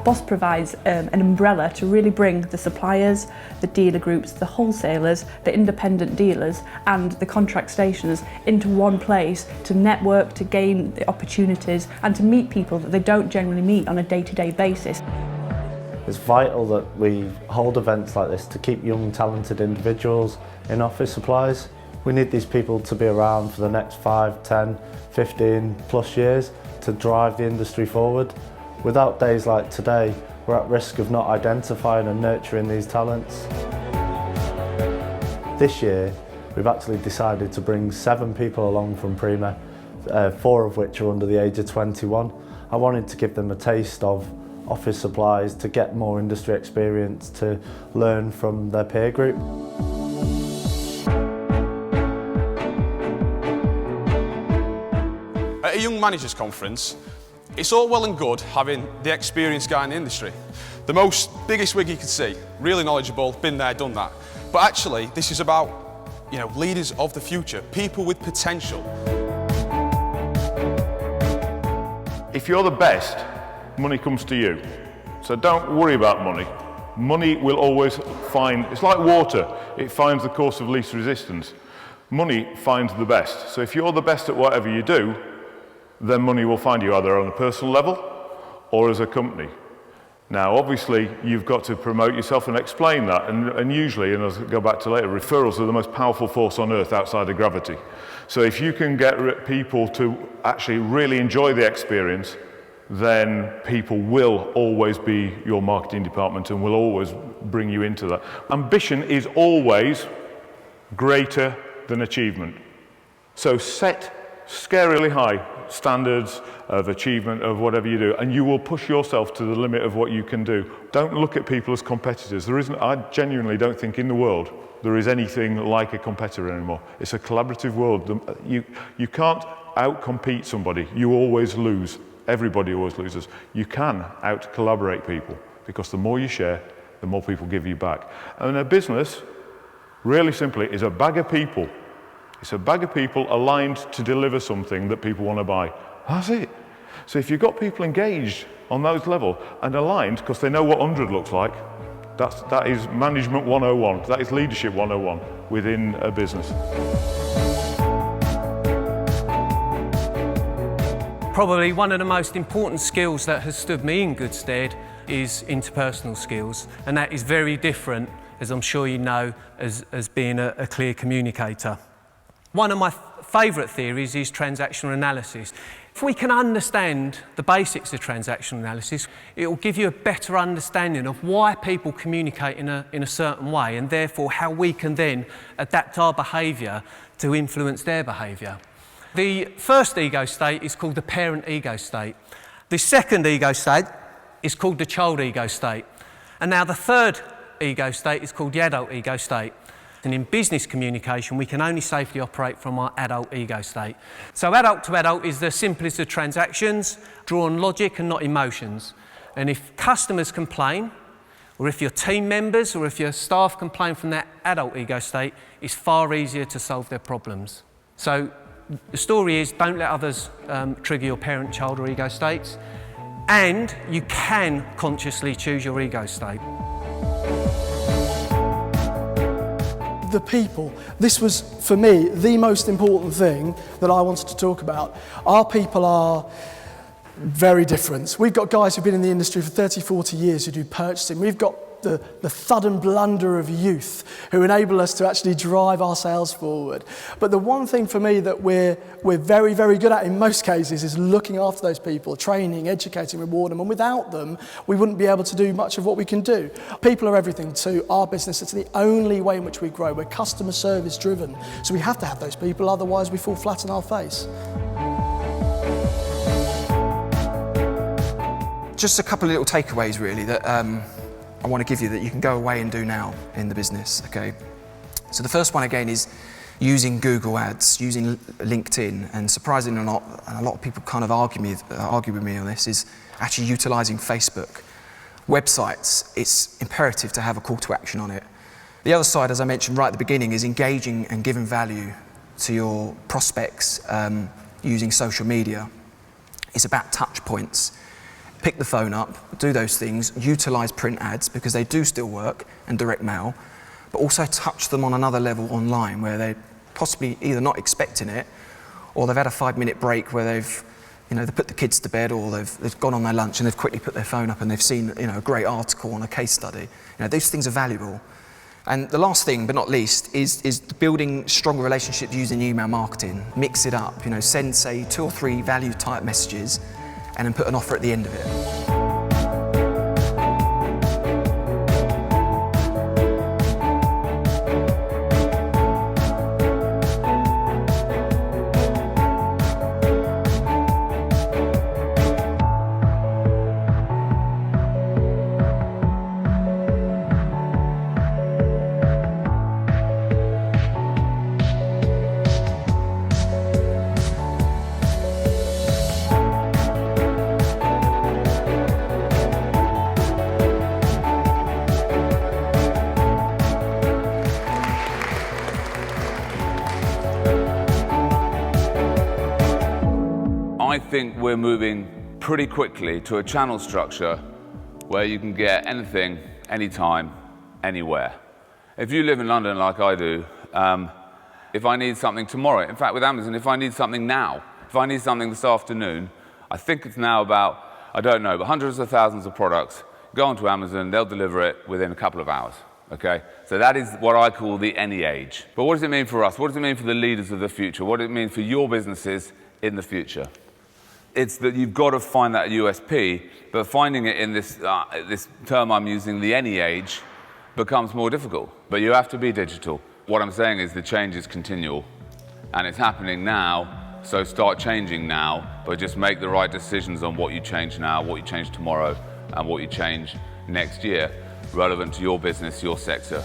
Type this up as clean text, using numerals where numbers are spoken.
Boss provides an umbrella to really bring the suppliers, the dealer groups, the wholesalers, the independent dealers and the contract stations into one place to network, to gain the opportunities and to meet people that they don't generally meet on a day-to-day basis. It's vital that we hold events like this to keep young, talented individuals in office supplies. We need these people to be around for the next 5, 10, 15 plus years to drive the industry forward. Without days like today, we're at risk of not identifying and nurturing these talents. This year, we've actually decided to bring 7 people along from Prima, 4 of which are under the age of 21. I wanted to give them a taste of office supplies, to get more industry experience, to learn from their peer group. At a Young Managers Conference, it's all well and good having the experienced guy in the industry. The biggest wig you could see, really knowledgeable, been there, done that. But actually, this is about, leaders of the future, people with potential. If you're the best, money comes to you. So don't worry about money. Money will always find, it's like water, it finds the course of least resistance. Money finds the best. So if you're the best at whatever you do, then money will find you either on a personal level or as a company. Now, obviously, you've got to promote yourself and explain that. And usually, and I'll go back to later, referrals are the most powerful force on earth outside of gravity. So if you can get people to actually really enjoy the experience, then people will always be your marketing department and will always bring you into that. Ambition is always greater than achievement. So set scarily high standards of achievement of whatever you do, and you will push yourself to the limit of what you can do. Don't look at people as competitors. I genuinely don't think in the world there is anything like a competitor anymore. It's a collaborative world. You can't out-compete somebody. You always lose. Everybody always loses. You can out-collaborate people, because the more you share, the more people give you back. And a business, really simply, is a bag of people. It's a bag of people aligned to deliver something that people want to buy. That's it. So if you've got people engaged on those levels and aligned, because they know what 100 looks like, that is management 101. That is leadership 101 within a business. Probably one of the most important skills that has stood me in good stead is interpersonal skills, and that is very different, as I'm sure you know, as being a clear communicator. One of my favourite theories is transactional analysis. If we can understand the basics of transactional analysis, it will give you a better understanding of why people communicate in a certain way, and therefore how we can then adapt our behaviour to influence their behaviour. The first ego state is called the parent ego state. The second ego state is called the child ego state. And now the third ego state is called the adult ego state. And in business communication, we can only safely operate from our adult ego state. So adult to adult is the simplest of transactions, draw on logic and not emotions. And if customers complain, or if your team members or if your staff complain from that adult ego state, it's far easier to solve their problems. So the story is, don't let others trigger your parent-child or ego states, and you can consciously choose your ego state. The people. This was, for me, the most important thing that I wanted to talk about. Our people are very different. We've got guys who've been in the industry for 30, 40 years who do purchasing. We've got the thud and blunder of youth who enable us to actually drive our sales forward. But the one thing for me that we're very, very good at in most cases is looking after those people, training, educating, rewarding them. And without them, we wouldn't be able to do much of what we can do. People are everything to our business. It's the only way in which we grow. We're customer service driven. So we have to have those people, otherwise we fall flat on our face. Just a couple of little takeaways really that I want to give you that you can go away and do now in the business, okay? So the first one again is using Google Ads, using LinkedIn, and surprisingly or not, and a lot of people kind of argue with me on this, is actually utilising Facebook. Websites, it's imperative to have a call to action on it. The other side, as I mentioned right at the beginning, is engaging and giving value to your prospects using social media. It's about touch points. pick the phone up, do those things, utilise print ads because they do still work, and direct mail, but also touch them on another level online where they're possibly either not expecting it, or they've had a 5-minute break where they've put the kids to bed, or they've gone on their lunch and they've quickly put their phone up and they've seen a great article on a case study. Those things are valuable. And the last thing, but not least, is building stronger relationships using email marketing. Mix it up, send, say, 2 or 3 value type messages and then put an offer at the end of it. I think we're moving pretty quickly to a channel structure where you can get anything, anytime, anywhere. If you live in London like I do, if I need something tomorrow, in fact with Amazon, if I need something now, if I need something this afternoon, I think it's now about, I don't know, but hundreds of thousands of products, go onto Amazon, they'll deliver it within a couple of hours, okay? So that is what I call the any age. But what does it mean for us? What does it mean for the leaders of the future? What does it mean for your businesses in the future? It's that you've got to find that USP, but finding it in this term I'm using, the any age, becomes more difficult. But you have to be digital. What I'm saying is the change is continual, and it's happening now, so start changing now, but just make the right decisions on what you change now, what you change tomorrow, and what you change next year, relevant to your business, your sector.